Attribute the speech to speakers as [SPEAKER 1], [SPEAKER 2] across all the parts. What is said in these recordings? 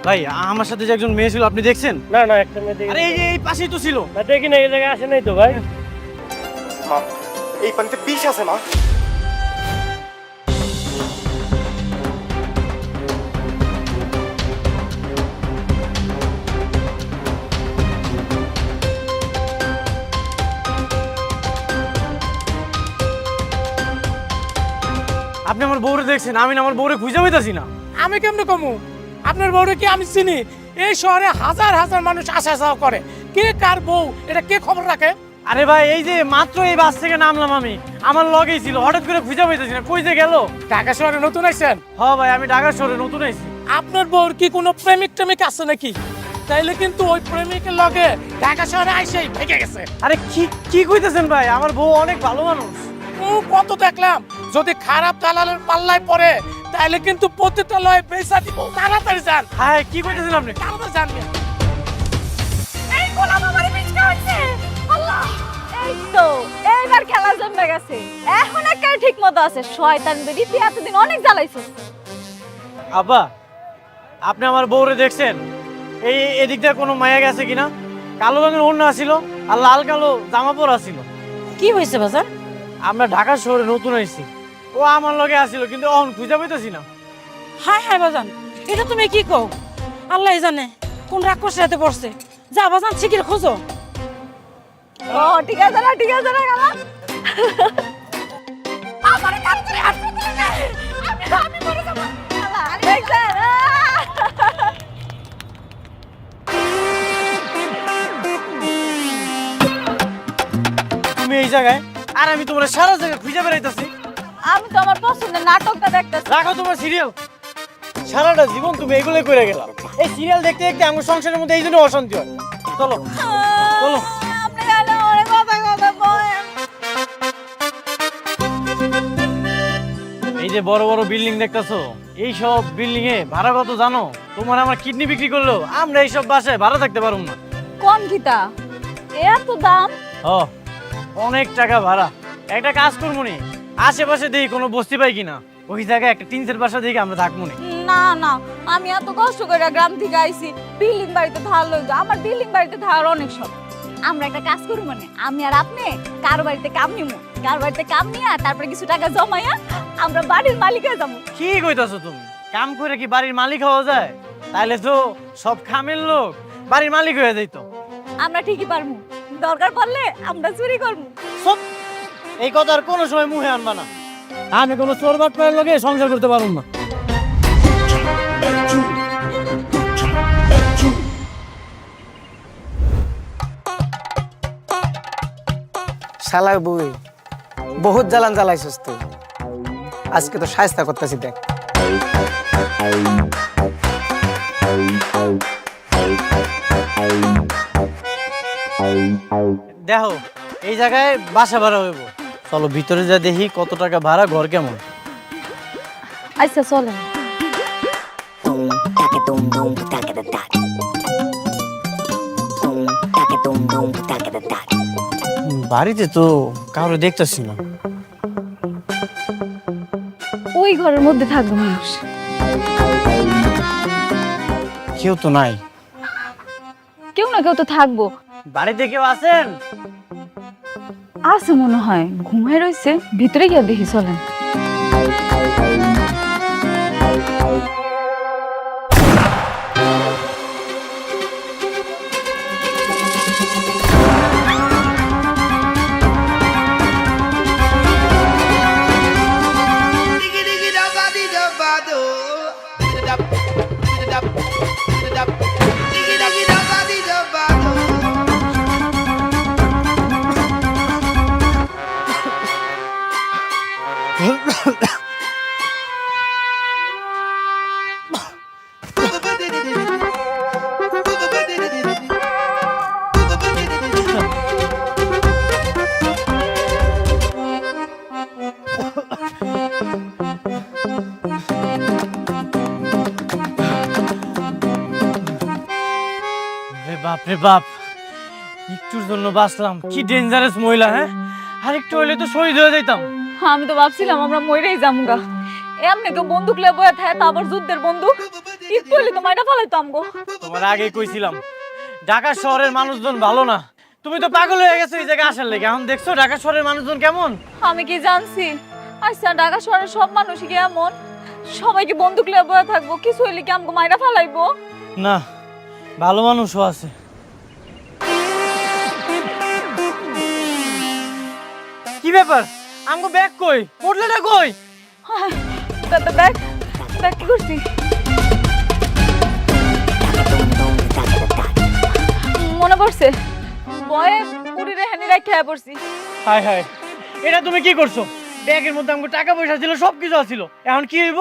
[SPEAKER 1] ভাই আমার সাথে যে একজন মেয়ে ছিল আপনি দেখছেন?
[SPEAKER 2] না না, একটা মেয়ে দেখি।
[SPEAKER 1] আরে এই যে এই পাশেই তো ছিল।
[SPEAKER 2] না দেখি না, এই জায়গায় আসে নাই তো ভাই।
[SPEAKER 3] মা, এই পানিতে বিষ আছে মা।
[SPEAKER 1] আপনি আমার বউরে দেখছেন, আমি না আমার বউরে খুঁজে পাইতাছি না।
[SPEAKER 4] আমি কেমনে কমু? আপনার বউরে কি আমি চিনি? এই শহরে হাজার হাজার মানুষ আসা যাওয়া করে, কে কার বউ এটা কে খবর রাখে?
[SPEAKER 1] আরে ভাই এই যে মাত্র এই বাস থেকে নামলাম আমি, আমার লগেই ছিল, হঠাৎ করে খুঁজে পাইতাছি না, কই যে গেল।
[SPEAKER 4] ঢাকা শহরে নতুন আইছেন?
[SPEAKER 1] হ ভাই আমি ঢাকা শহরে নতুন আইছি।
[SPEAKER 4] আপনার বউর কি কোনো প্রেমিক টেমিক আছে নাকি? তাইলে কিন্তু ওই প্রেমিকের লগে ঢাকা শহরে আইসেই ভেঙে গেছে।
[SPEAKER 1] আরে কি কি কইতেছেন ভাই, আমার বউ অনেক ভালো মানুষ।
[SPEAKER 4] ও কত দেখলাম, যদি খারাপ দালালের পাল্লায় পড়ে তাহলে কিন্তু পতিতালয়ে বেচা দিব। তাড়াতাড়ি যান।
[SPEAKER 1] হ্যাঁ কি কইতেছেন আপনি?
[SPEAKER 4] তাড়াতাড়ি যান।
[SPEAKER 5] এই গোলাম আমারে মিচকা হচ্ছে। আল্লাহ, এই তো এইবার খেলা জমে গেছে। এখন একেবারে ঠিক মতো আছে। শয়তান বেরি তুই এতদিন অনেক জ্বালাইছিস।
[SPEAKER 1] আব্বা আপনি আমার বউরে দেখছেন? এই এদিক দিয়ে কোনো মায়া গেছে কিনা? কালো রঙের ওড়না ছিল আর লাল কালো জামা পরা ছিল।
[SPEAKER 6] কি হয়েছে বাজার?
[SPEAKER 1] আমরা ঢাকা শহরে নতুন আইছি, ও আমার লগে আসিল কিন্তু অহন খুঁজে পাইতেছি না।
[SPEAKER 6] হায় হায় বাজান, এটা তুমি কি কও? আল্লাহ জানে কোন রাক্ষসের হাতে পড়ছে। যা বাজান শিগগির খোঁজো।
[SPEAKER 5] ও ঠিক আছে না, ঠিক আছে না গালা। আমারে তাড়াতাড়ি হাসপাতালে নে। আমি মরে যাব। গালা দেখছেন?
[SPEAKER 1] তুমি এই জায়গায় আর আমি তোমার সারা জায়গায় খুঁজে বেড়াইতেছি।
[SPEAKER 5] আমি তো আমার পছন্দের নাটকটা দেখতেছি।
[SPEAKER 1] রাখো তোমার সিরিয়াল, সারাটা জীবন তুমি এগুলোই করে গেলাম। এই সিরিয়াল দেখতে দেখতে আমার সংসারের মধ্যে এই জন্য অশান্তি হয়। চলো চলো।
[SPEAKER 5] আপনি জানো অনেক কথা কথা বলেন।
[SPEAKER 1] এই যে বড় বড় বিল্ডিং দেখতেছো, এই সব বিল্ডিং এ ভাড়া কত জানো? তোমার আমার কিডনি বিক্রি করলো আমরা এইসব বাসায় ভাড়া থাকতে পারবো না।
[SPEAKER 5] কোন গীতা? এত দাম?
[SPEAKER 1] ও অনেক টাকা ভাড়া। একটা কাজ করবো নি, আশেপাশে দেখি কোনো বস্তি পাই কিনা, ওই জায়গায় একটা টিনসের বাসা দেখে আমরা থাকবো নি।
[SPEAKER 5] না না, আমি এত কষ্ট করে গ্রাম থেকে আইছি, বিল্ডিং বাড়িতে থাকার লইগা। আমার বিল্ডিং বাড়িতে থাকার অনেক শখ। আমরা একটা কাজ করব, মানে আমি আর আপনি কারো বাড়িতে কাম নিমু, কারো বাড়িতে কাম নিয়া তারপরে কিছু টাকা জমাইয়া আমরা বাড়ির মালিক হয়ে যাবো।
[SPEAKER 1] কি কইতাছো তুমি? কাম করে কি বাড়ির মালিক হওয়া যায়? তাইলে তো সব খামের লোক বাড়ির মালিক হয়ে যাইতো।
[SPEAKER 5] আমরা ঠিকই পারবো, দরকার পড়লে আমরা চুরি করবো।
[SPEAKER 1] সব এই কথা আর কোনো সময় মুখে আনবা না। আমি কোনো চোর বাটপারের লগে সংসার করতে পারবো না।
[SPEAKER 7] শালার বউয়ে বহুত জ্বালান জ্বালাইছিস তুই, আজকে তো শায়েস্তা করতেছি দেখ।
[SPEAKER 1] দেখো এই জায়গায় বাসা ভাড়া হইব, চলো ভিতরে যা দেখি কত টাকা ভাড়া, ঘর কেমন।
[SPEAKER 5] আচ্ছা চলেন।
[SPEAKER 1] বাড়িতে তো কাউরে দেখতেছি না।
[SPEAKER 5] ওই ঘরের মধ্যে থাকবো মানুষ।
[SPEAKER 1] কেউ তো নাই।
[SPEAKER 5] কেউ না কেউ তো থাকবো।
[SPEAKER 1] বাড়িতে কেউ আছেন?
[SPEAKER 5] আছে মনে হয়, ঘুমায় রইছে। ভিতরে গিয়ে দেখি, চলেন।
[SPEAKER 1] বাপরে বাপ, একটুর জন্য বাঁচলাম। কি ডেঞ্জারাস মহিলা! হ্যাঁ, আর একটু হইলে তো শহীদ হয়ে যাইতাম।
[SPEAKER 5] আমি তো ভাবছিলাম আমরা মরেই যামগা। এমনি তো বন্দুক লিয়ে বয়ে থাকে, তা আবার যুদ্ধের বন্দুক। একটু হইলে তো মাইটা ফেলাইতো আমগো।
[SPEAKER 1] তোমার আগেই কইছিলাম ঢাকা শহরের মানুষজন ভালো না। তুমি তো পাগল হয়ে গেছো এই জায়গায় আসার লেগে। এখন দেখছো ঢাকা শহরের মানুষজন কেমন।
[SPEAKER 5] আমি কি জানছি আচ্ছা ঢাকা শহরের সব মানুষ কি এমন? সবাই কি বন্দুক লিয়ে বয়ে থাকবো? কিছু হইলে কি আমগো মাইটা ফেলাইবো?
[SPEAKER 1] না, ভালো মানুষও আছে। কি ব্যাপার, আমগো ব্যাগ কই? পোটলাটা কই?
[SPEAKER 5] ব্যাগ ব্যাগ কি করছি? মনে পড়ছে, বয়ে পুরী রেহানি রাখা পড়ছি।
[SPEAKER 1] হায় হায়, এটা তুমি কি করছো? ব্যাগের মধ্যে আমগো টাকা পয়সা ছিল, সবকিছু ছিল। এখন কি হইব?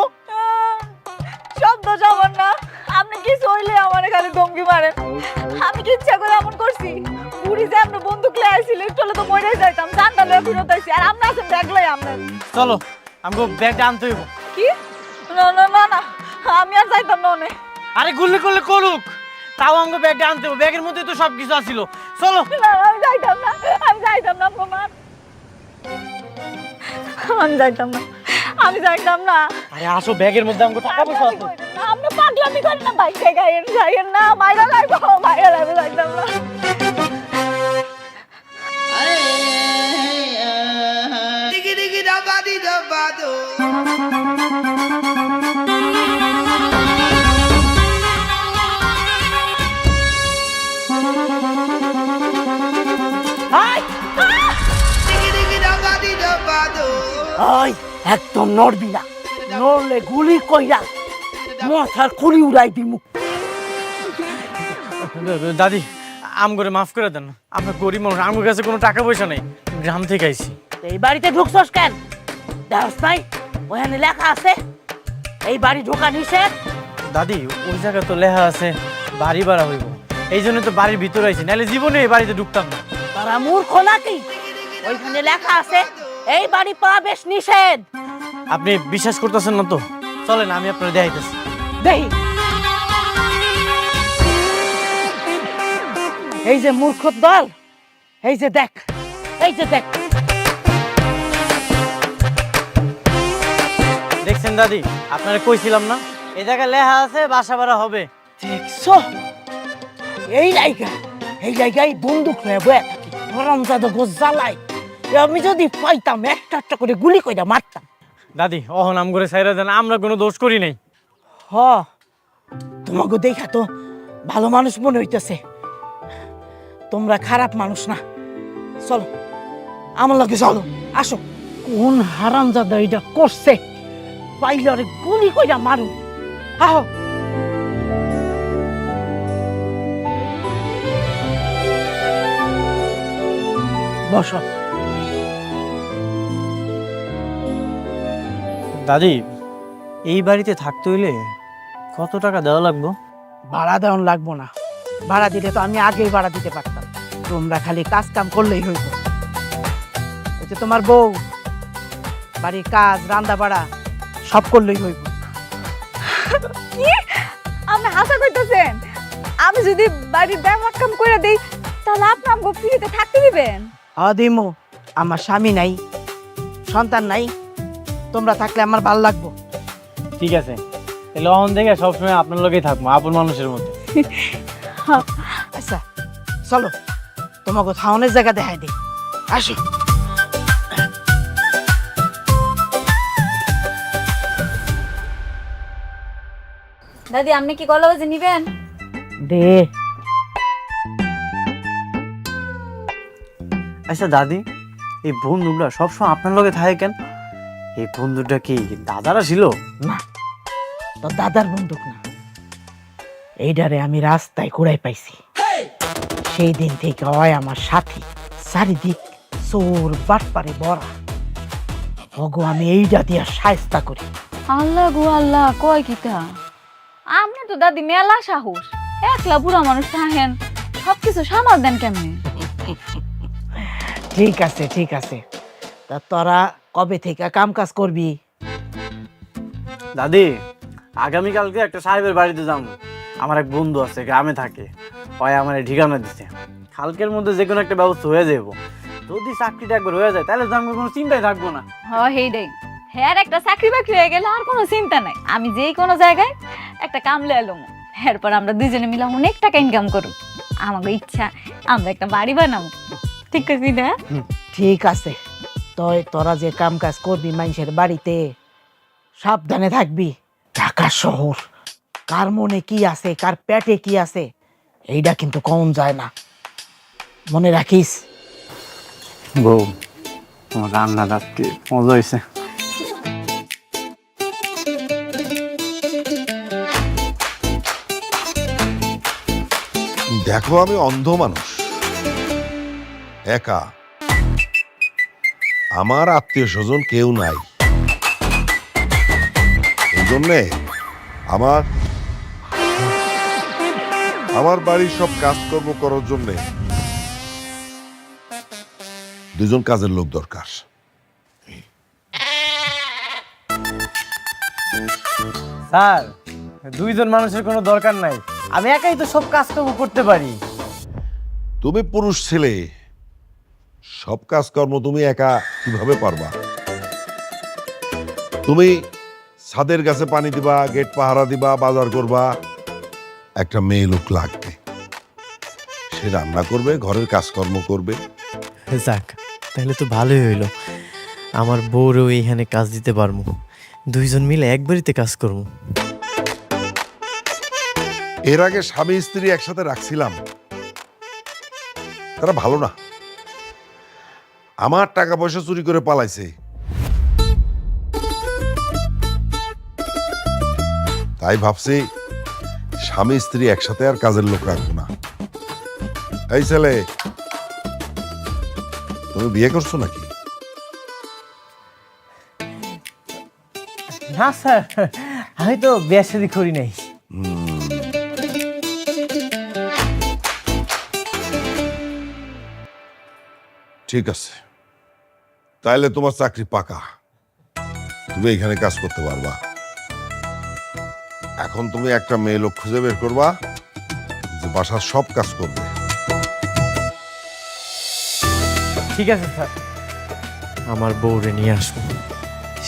[SPEAKER 5] সব দোষ আমার না। আপনি কিছু হইলে আমার খালি ধমকি মারেন। আমি কি ইচ্ছা করে এমন করছি? পুরী যে আমরা বন্দুক লিয়ে আইছিল, একটু হলে তো মরে যাইতাম। জানটা লয়ে ফিরত আইছি, আর আমরা আছেন ব্যাগ লয়ে। আমরা
[SPEAKER 1] চলো, আমগো ব্যাগটা আনতে হইব।
[SPEAKER 5] কি? না না না না, আমি আর যাইতাম না অনে।
[SPEAKER 1] আরে গুল্লি করলে করুক, তাও আমগো ব্যাগটা আনতে হইব। ব্যাগের মধ্যে তো সবকিছু আছিল। চলো।
[SPEAKER 5] না, আমি যাইতাম না, আমি যাইতাম না প্রমাণ। আমি যাইতাম না, আমি যাইতাম না।
[SPEAKER 1] আরে আসো, ব্যাগের মধ্যে আমগো টাকা পয়সা আছে।
[SPEAKER 5] না, আপনি পাগলামি করেন না, বাইকে গায়েন যাইয়েন না, মাইরা লাগবো, যাইতাম না।
[SPEAKER 8] ওই একদম নড়বি না, নড়লে গুলি কইরা মাথার খুলি উড়াই দিমু।
[SPEAKER 1] দাদি, আমগরে মাফ করে দেন। আমরা গরিব মানুষ, আমার কাছে কোনো টাকা পয়সা নেই। গ্রাম থেকে আইছি।
[SPEAKER 8] এই বাড়িতে ঢুকছস কেন? দেখছ নাই ওখানে লেখা আছে এই বাড়ি ঢোকা নিষেধ?
[SPEAKER 1] দাদি, ওই জায়গায় তো লেখা আছে বাড়ি ভাড়া হইব। এই জন্য তো বাড়ির ভিতরে আইছি, নাহলে জীবনে এই বাড়িতে ঢুকতাম না।
[SPEAKER 8] তারা মূর্খ নাকি? ওইখানে লেখা আছে এই বাড়ি প্রবেশ নিষেধ।
[SPEAKER 1] আপনি বিশ্বাস করতেছেন না তো? চলেন, আমি আপনার দেখাইতেছি।
[SPEAKER 8] দেখি এই যে মূর্খ দল, এই যে দেখ, এই যে দেখ।
[SPEAKER 1] দেখছেন দাদি, আপনারা কইছিলাম না এই জায়গায় লেখা আছে বাসা ভাড়া হবে।
[SPEAKER 8] দেখছো এই জায়গায় বন্দুক হয়ে বয়ে থাকি, হরামজাদা গোস জ্বালাই। আমি যদি পাইতাম একটা একটা করে গুলি কইরা মারতাম।
[SPEAKER 1] দাদি, অহন আম করে সাইরা দেন, আমরা কোনো দোষ করি নাই।
[SPEAKER 8] হ, তোমাকে দেখা তো ভালো মানুষ মনে হইতেছে, তোমরা খারাপ মানুষ না। চলো আমার লগে চলো, আসো। কোন হারামজাদা এটা করছে, পাইলরে গুলি কইরা মারু। আহো। বসো।
[SPEAKER 1] দাদি, এই বাড়িতে থাকতে হইলে কত টাকা দেওয়া লাগবে?
[SPEAKER 8] ভাড়া দেওয়ান লাগবো না, ভাড়া দিলে তো আমি আগেই ভাড়া দিতে পারতাম। তোমরা খালি কাজ কাম করলেই হইব। এটা তোমার বউ, বাড়ির কাজ রান্না বাড়া সব করলেই হইব।
[SPEAKER 5] কি? আপনি হাসা কইতেছেন? আমি যদি বাড়ির ব্যায়াম কাম করে দেই, তাহলে আপনি আমগো ফ্রিতে থাকতে দিবেন?
[SPEAKER 8] দিমু, আমার স্বামী নাই, সন্তান নাই, তোমরা থাকলে আমার ভালো লাগবো।
[SPEAKER 1] ঠিক আছে, তাহলে অহন দেখে সবসময় আপনার লগেই থাকবো, আপন মানুষের মধ্যে।
[SPEAKER 8] আচ্ছা চলো, তোমাকে থাউনের জায়গা দেখাই দিই, আসো।
[SPEAKER 5] দাদি, আপনি কি কলাবাজি নিবেন?
[SPEAKER 8] দে।
[SPEAKER 1] আচ্ছা দাদি, এই বন্ধুটা সবসময় আপনার লগে থাকে কেন? এই বন্ধুটা কি দাদারা ছিল?
[SPEAKER 8] না, তো দাদার বন্দুক না, এইটারে আমি রাস্তায় কুড়াই পাইছি। সেই দিন থেকে হয় আমার সাথী, চারিদিক চোর বাটপারে ভরা। ওগো আমি এইটা দিয়া শায়েস্তা করি।
[SPEAKER 5] আল্লাহ গো আল্লাহ, কয় কিতা? আপনি তো দাদি মেলা সাহস, একলা বুড়া মানুষ থাকেন, সবকিছু সামাল দেন কেমনে?
[SPEAKER 8] ঠিক আছে ঠিক আছে, তা তোরা কবে থেকে কাম কাজ করবি?
[SPEAKER 1] দাদি, আগামীকালকে একটা সাহেবের বাড়িতে যাবো। আমার এক বন্ধু আছে, গ্রামে থাকে, ওই আমার ঠিকানা দিচ্ছে। কালকের মধ্যে যে কোনো একটা ব্যবস্থা হয়ে যাবো। যদি চাকরিটা একবার হয়ে যায় তাহলে তো আমার কোনো চিন্তাই থাকবো না।
[SPEAKER 5] হ্যাঁ, হেইডাই। হ্যাঁ, একটা চাকরি বাকরি হয়ে গেলে আর কোনো চিন্তা নাই। আমি যেই কোনো জায়গায় একটা কামলে এলো এরপর আমরা দুজনে মিলে অনেক টাকা ইনকাম করব। আমাকে ইচ্ছা আমরা একটা বাড়ি বানাবো, ঠিক আছে না?
[SPEAKER 8] ঠিক আছে, তোরা যে কাম কাজ করবি মানুষের বাড়িতে সাবধানে থাকবি। ঢাকা শহর, কার মনে কি আছে কার পেটে কি আছে এইটা কিন্তু কম যায় না, মনে রাখিস।
[SPEAKER 1] বউ, তোমার রান্নাটা আজকে মজা হয়েছে।
[SPEAKER 9] দেখো আমি অন্ধ মানুষ, একা, আমার আত্মীয় স্বজন কেউ নাই। এই জন্যে আমার বাড়ির সব কাজকর্ম করার জন্যে দুজন কাজের লোক দরকার।
[SPEAKER 1] স্যার, দুইজন মানুষের কোনো দরকার নাই, আমি একাই তো সব কাজকর্ম করতে পারি।
[SPEAKER 9] তুমি পুরুষ ছেলে, সব কাজকর্ম তুমি একা কিভাবে পারবা? তুমি ছাদের গাছে পানি দিবা, গেট পাহারা দিবা, বাজার করবা, একটা মেয়ে লোক লাগবে, সে রান্না করবে, ঘরের কাজকর্ম করবে।
[SPEAKER 10] যাক, তাহলে তো ভালোই হইল, আমার বউরেও এইখানে কাজ দিতে পারবো, দুইজন মিলে এক বাড়িতে কাজ করবো।
[SPEAKER 9] এর আগে স্বামী স্ত্রী একসাথে রাখছিলাম, তারা ভালো না, আমার টাকা পয়সা চুরি করে পালাইছে। তাই ভাবছি স্বামী স্ত্রী একসাথে আর কাজের লোক রাখবো না। এই ছেলে, তুমি বিয়ে করছো নাকি?
[SPEAKER 10] না স্যার, আমি তো বিয়ে শাদী করি নাই।
[SPEAKER 9] ঠিক আছে, তাইলে তোমার চাকরি পাকা, তুমি এখানে কাজ করতে পারবা। এখন তুমি একটা মেয়ে লোক খুঁজে বের করবা যে বাসার সব কাজ করবে।
[SPEAKER 10] ঠিক আছে স্যার, আমার বউরে নিয়ে আসবো,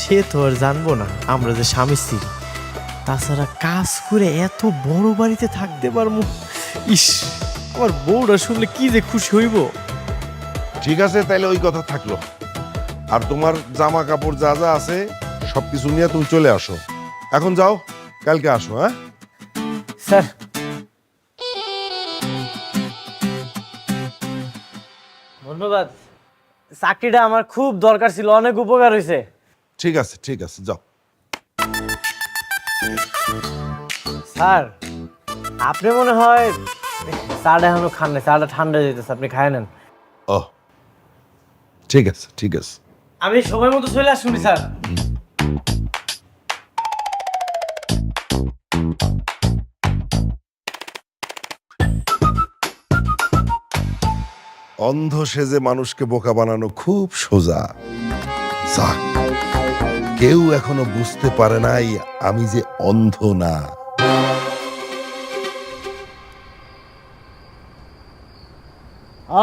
[SPEAKER 10] সে তো আর জানবো না আমরা যে স্বামী স্ত্রী। তাছাড়া কাজ করে এত বড় বাড়িতে থাকতে পারবো, ইস, আমার বউরা শুনলে কি যে খুশি হইব।
[SPEAKER 9] ঠিক আছে, তাইলে ওই কথা থাকলো। আর তোমার জামা কাপড় যা যা আছে সবকিছু নিয়ে তুমি চলে আসো। এখন যাও, কালকে আসো। হ্যাঁ
[SPEAKER 10] স্যার,
[SPEAKER 1] ধন্যবাদ, চাকরিটা আমার খুব দরকার ছিল, অনেক উপকার হয়েছে।
[SPEAKER 9] ঠিক আছে, ঠিক আছে, যাও।
[SPEAKER 1] স্যার, আপনি মনে হয় চাটা এখনো খান না, চাটা ঠান্ডা যেতেছে, আপনি খায় নেন।
[SPEAKER 9] ও ঠিক আছে, ঠিক আছে।
[SPEAKER 1] আমি সময় মতো চলে আসুন স্যার।
[SPEAKER 9] অন্ধ সেজে মানুষকে বোকা বানানো খুব সোজা। যাক, কেউ এখনো বুঝতে পারে নাই আমি যে অন্ধ না।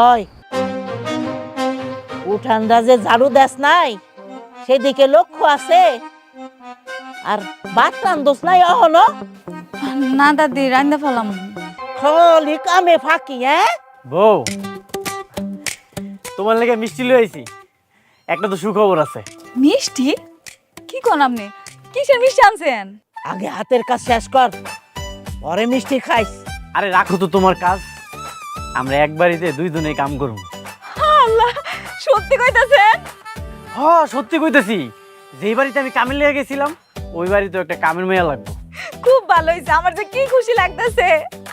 [SPEAKER 8] ওই উঠানটা যে ঝাড়ু দেস নাই সেদিকে লক্ষ্য আছে, আর ভাত রান্ধস নাই অহনো?
[SPEAKER 5] না দাদি, রান্দা ফেলাম।
[SPEAKER 8] খালি কামে ফাঁকি। হ্যাঁ
[SPEAKER 1] বউ, তোমার লেগে মিষ্টি লই আইছি, একটা তো সুখবর আছে।
[SPEAKER 5] মিষ্টি? কি কোন আপনি? কিসের মিষ্টি আনছেন?
[SPEAKER 8] আগে হাতের কাজ শেষ কর, পরে মিষ্টি খাইস।
[SPEAKER 1] আরে রাখো তো তোমার কাজ, আমরা এক বাড়িতে দুইজনে কাম করব।
[SPEAKER 5] আল্লাহ, সত্যি কইতাছেন?
[SPEAKER 1] হ্যাঁ, সত্যি কইতেছি। যেই বাড়িতে আমি কামের লেগে গেছিলাম, ওই বাড়িতে একটা কামের মেয়া লাগবে।
[SPEAKER 5] খুব ভালো হইছে, আমার যে কি খুশি লাগতেছে।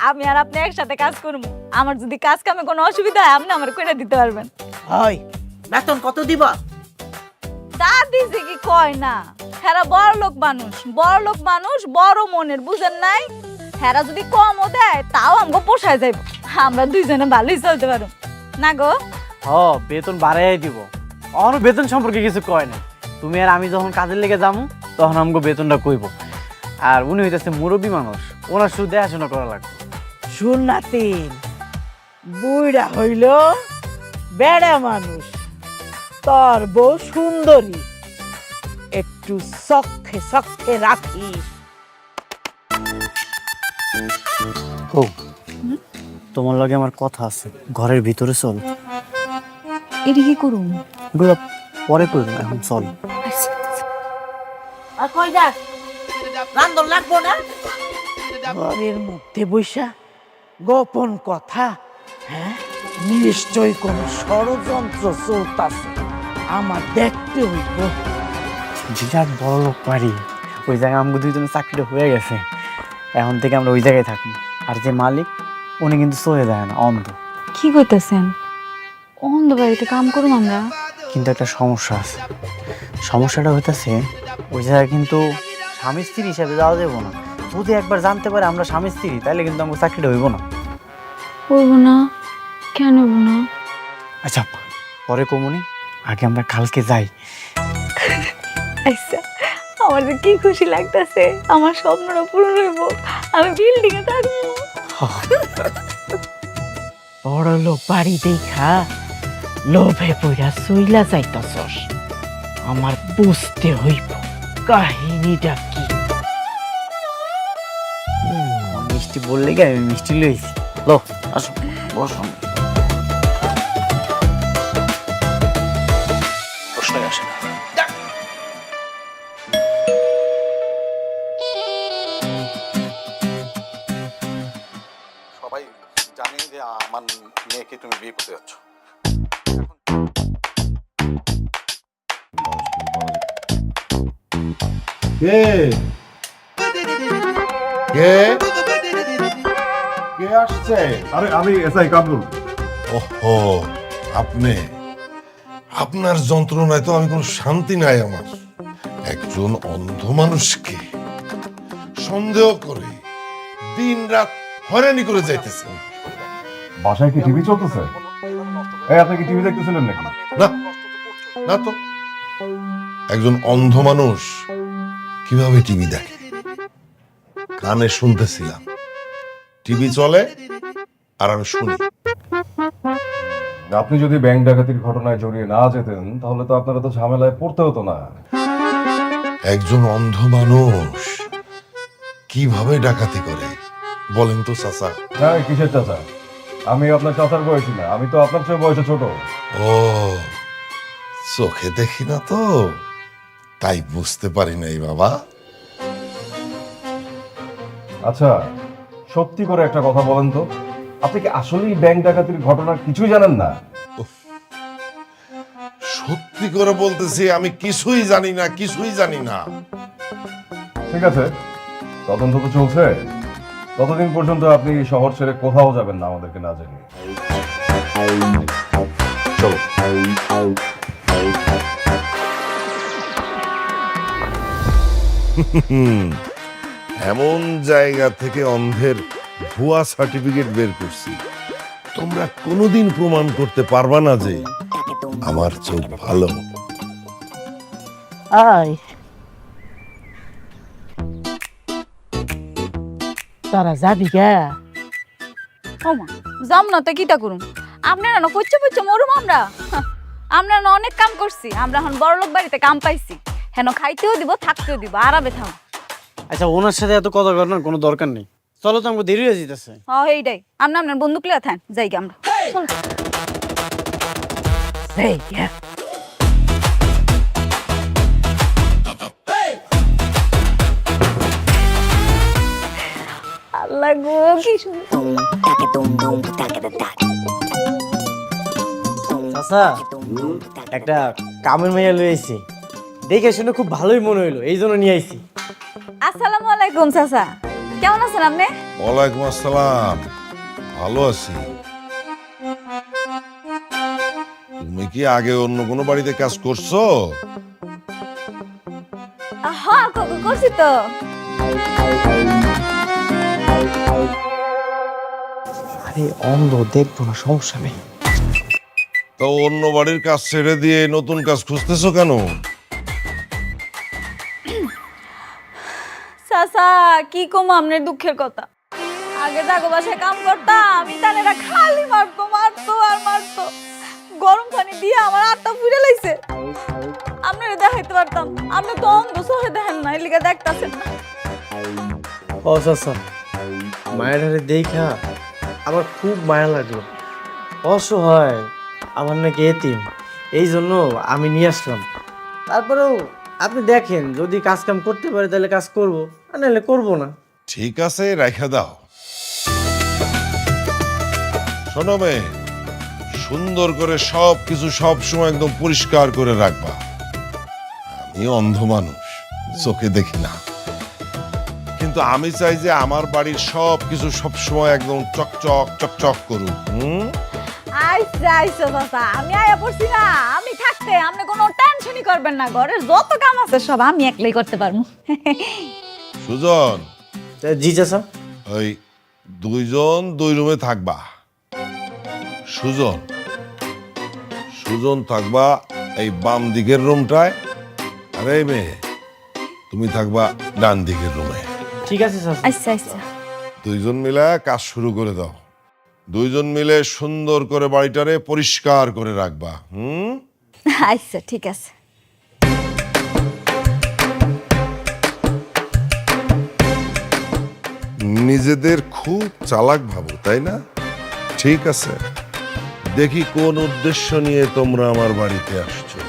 [SPEAKER 5] আমি আর আপনি একসাথে কাজ করব। আমার যদি কাজ কামে কোনো অসুবিধা হয় আপনি আমার কইরা দিতে পারবেন।
[SPEAKER 8] হয়, বেতন কত দিবা?
[SPEAKER 5] দাদি যে কি কয় না, হেরা বড় লোক মানুষ, বড় লোক মানুষ, বড় মনের, বুঝেন নাই? হেরা যদি কমও দেয় তাও আমাকে পোষায় যাইব, আমরা দুইজনে ভালোই চলতে পারব না গো?
[SPEAKER 1] বেতন বাড়াই দিব, অন্য বেতন সম্পর্কে কিছু কয় না। তুমি আর আমি যখন কাজের লেগে যাবো তখন আমাকে বেতনটা কইব। আর উনি হইতেছে মুরব্বী মানুষ, ওনার শুধু দেখাশোনা করা লাগবে।
[SPEAKER 8] শুন না তিন, বুইড়া হইল বেড়া মানুষ, তোর বউ সুন্দরী, একটু চক্ষে চক্ষে রাখিস।
[SPEAKER 1] ও তোমার লগে আমার কথা আছে, ঘরের ভিতরে চল।
[SPEAKER 5] এটা কি করুন?
[SPEAKER 1] এগুলো পরে করবো, এখন চল।
[SPEAKER 8] আর কই যাস রান্ধন লাগবো না ঘরের মধ্যে বৈশা গোপন কথা। হ্যাঁ, নিশ্চয় কোন ষড়যন্ত্র চলতেছে, আমার দেখতে হইব।
[SPEAKER 1] বিরাট বড় লোক বাড়ি, ওই জায়গায় আমাকে দুইজনের চাকরিটা হয়ে গেছে। এখন থেকে আমরা ওই জায়গায় থাকবো। আর যে মালিক, উনি কিন্তু চলে যায় না, অন্ধ।
[SPEAKER 5] কি করতেছেন? অন্ধ বাড়িতে কাম করুম আমরা?
[SPEAKER 1] কিন্তু একটা সমস্যা আছে। সমস্যাটা হইতেছে ওই জায়গায় কিন্তু স্বামী স্ত্রী হিসাবে যাওয়া যাবো না। যদি একবার জানতে পারে আমরা স্বামী স্ত্রী, তাহলে কিন্তু আমাকে চাকরিটা হইব না।
[SPEAKER 5] হইব না? কেন হইব না?
[SPEAKER 1] আচ্ছা, পরে কমুনি, আগে আমরা কালকে যাই।
[SPEAKER 5] আচ্ছা, আমার যে কি খুশি লাগতেছে, আমার স্বপ্নটা পূরণ হইব, আমি বিল্ডিং এ থাকবো।
[SPEAKER 8] বড় লোক বাড়ি দেখা লোভে পইরা চইলা যাইতাছস, আমার বুঝতে হইব কাহিনীটা কি।
[SPEAKER 1] মিষ্টি বললে কি, আমি মিষ্টি লইছি। লো আসো, বসো। প্রশ্নই আসে না।
[SPEAKER 9] সবাই জানে যে আমার মেয়েকে তুমি বিয়ে করতে যাচ্ছ। কে কে কে আসছে?
[SPEAKER 11] আরে আমি এসআই কামরুল।
[SPEAKER 9] ওহো, আপনি, আপনার যন্ত্রণায় তো আমি কোনো শান্তি নাই আমার। একজন অন্ধ মানুষকে সন্দেহ করে দিন রাত হয়রানি করে যাইতেছেন।
[SPEAKER 11] বাসায় কি টিভি চলতেছে? এই আপনি কি টিভি দেখতেছিলেন নাকি?
[SPEAKER 9] না না তো, একজন অন্ধ মানুষ কিভাবে টিভি দেখে? কানে শুনতেছিলাম, টিভি চলে আর আমি শুনি।
[SPEAKER 11] আপনি যদি ব্যাংক ডাকাতির ঘটনায় জড়িয়ে না যেতেন, তাহলে তো আপনারা তো ঝামেলায় পড়তে হতো না।
[SPEAKER 9] একজন অন্ধ মানুষ কিভাবে ডাকাতি করে বলেন তো চাচা?
[SPEAKER 11] হ্যাঁ, কিসের চাচা? আমি আপনার চাচার বয়সী না, আমি তো আপনার চেয়ে বয়সে ছোট।
[SPEAKER 9] ও, চোখে দেখি না তো, তাই বুঝতে পারি নাই বাবা।
[SPEAKER 11] আচ্ছা, সত্যি করে একটা কথা বলেন তো, আপনি কি আসলেই ব্যাংক ডাকাতির ঘটনা কিছুই জানেন না?
[SPEAKER 9] সত্যি করে বলতেছি, আমি কিছুই জানি না, কিছুই জানি না।
[SPEAKER 11] ঠিক আছে, তদন্ত তো চলছে। ততদিন পর্যন্ত আপনি শহর ছেড়ে কোথাও যাবেন না আমাদেরকে না জানিয়ে। চলো।
[SPEAKER 9] এমন জায়গা থেকে অন্ধের ভুয়া সার্টিফিকেট বের করছি, তোমরা কোনোদিন প্রমাণ করতে পারবা না যে আমার চোখ ভালো।
[SPEAKER 8] আয় তারা যাবি গা?
[SPEAKER 5] ওমা, যাম না তো কিটা করুম? আপনারা না পচ্চা পচ্চা মরুম আমরা। আমরা না অনেক কাম করছি, আমরা এখন বড়লোক বাড়িতে কাম পাইছি, হেন খাইতেও দিব, থাকতেও দিব, আরামে থাম।
[SPEAKER 1] আচ্ছা, ওনার সাথে এত কথা করার কোনো দরকার নেই। চলো তো, আমাকে দেরি হয়ে যেতেছে।
[SPEAKER 5] এইটাই, আমরা আপনার বন্দুক লিয়া থাকেন, যাই গে আমরা। চলো।
[SPEAKER 8] সেই গা।
[SPEAKER 5] আল্লাহ গো, কি সুন্দর।
[SPEAKER 10] চাচা, একটা কামের মাইয়া লই আইছি, দেখে শুনে খুব ভালোই মনে হইলো, এই জন্য নিয়ে আইছি।
[SPEAKER 5] আসসালামু আলাইকুম চাচা, কেমন আছেন আপনি?
[SPEAKER 9] ওয়ালাইকুম আসসালাম, ভালো আছি। তুমি কি আগে অন্য কোনো বাড়িতে কাজ করছো?
[SPEAKER 5] হ্যাঁ, করছি তো।
[SPEAKER 10] আরে অন্ধ, দেখবো না, সমস্যা নেই।
[SPEAKER 9] তো অন্য বাড়ির কাজ ছেড়ে দিয়ে নতুন কাজ খুঁজতেছো কেন?
[SPEAKER 5] চাচা, কি কম আপনার দুঃখের কথা। আগে জাগো বাসায় কাম করতাম, ইটানেরা খালি মারতো মারতো আর মারতো, গরম পানি দিয়ে আমার আত্মা পুড়ে লাইছে। আপনারা দেখাইতে পারতাম, আপনি তো অন্ধ, চোখে দেখেন না, এলিগা দেখতাছেন না।
[SPEAKER 10] ও চাচা, মায়েরারে দেখা আমার খুব মায়া লাগলো। অসহায়, আমার নাকি এতিম, এই জন্য আমি নিয়ে আসলাম। তারপরেও আপনি দেখেন, যদি কাজ কাম করতে পারে তাহলে কাজ করবো, আর নাহলে করবো না।
[SPEAKER 9] ঠিক আছে, রেখে দাও। শোনো মেয়ে, সুন্দর করে সব কিছু সব সময় একদম পরিষ্কার করে রাখবা। আমি অন্ধ মানুষ, চোখে দেখি না, কিন্তু আমি চাই যে আমার বাড়ির সব কিছু সব সময় একদম চকচক চকচক করুক।
[SPEAKER 5] আইসা আইসা চাচা, আমি আয়া পড়ছি না, আমি থাকতে আপনি কোনো টেনশনই করবেন না, ঘরের যত কাম আছে সব আমি একলাই করতে পারবো।
[SPEAKER 9] সুজন,
[SPEAKER 10] জি চাচা।
[SPEAKER 9] ওই দুইজন দুই রুমে থাকবা। সুজন সুজন থাকবা এই বাম দিকের রুমটায়, আর এই মেয়ে তুমি থাকবা ডান দিকের রুমে।
[SPEAKER 10] ঠিক আছে চাচা।
[SPEAKER 5] আচ্ছা আচ্ছা,
[SPEAKER 9] দুইজন মিলে কাজ শুরু করে দাও। দুইজন মিলে সুন্দর করে বাড়িটারে পরিষ্কার করে রাখবা।
[SPEAKER 5] আচ্ছা ঠিক আছে।
[SPEAKER 9] নিজেদের খুব চালাক ভাবো, তাই না? ঠিক আছে, দেখি কোন উদ্দেশ্য নিয়ে তোমরা আমার বাড়িতে আসছো।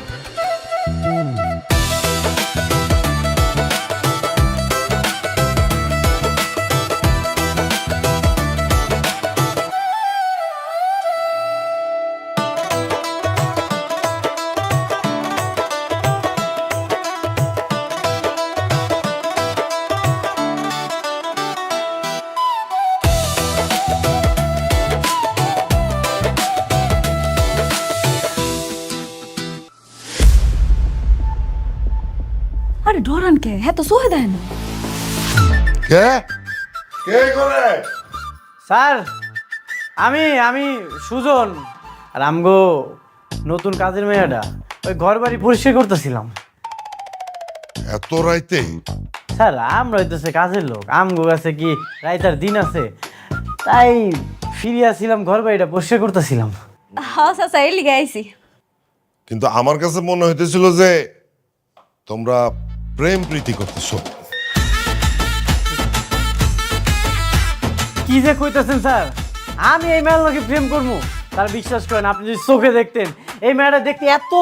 [SPEAKER 5] আরে ডরান কে? হ্যাঁ তো সোহে দেয় না।
[SPEAKER 9] কে কে করে?
[SPEAKER 1] স্যার, আমি আমি সুজন, আর আমগো নতুন কাজের মেয়েটা ওই ঘর বাড়ি পরিষ্কার করতেছিলাম।
[SPEAKER 9] এত রাইতে?
[SPEAKER 1] স্যার, আমরা হইতেছে কাজের লোক, আমগো কাছে কি রাইতার দিন আছে? তাই ফিরে আসছিলাম, ঘর বাড়িটা পরিষ্কার করতেছিলাম।
[SPEAKER 5] হ্যাঁ চাচা, এই লিগে আইছি।
[SPEAKER 9] কিন্তু আমার কাছে মনে হইতেছিল যে তোমরা প্রেম প্রীতি করতেছ।
[SPEAKER 1] কি যে কইতেছেন স্যার, আমি এই মেয়ের লোকে প্রেম করবো? তার বিশ্বাস করেন, আপনি যদি চোখে দেখতেন, এই মেয়েটা দেখতে এত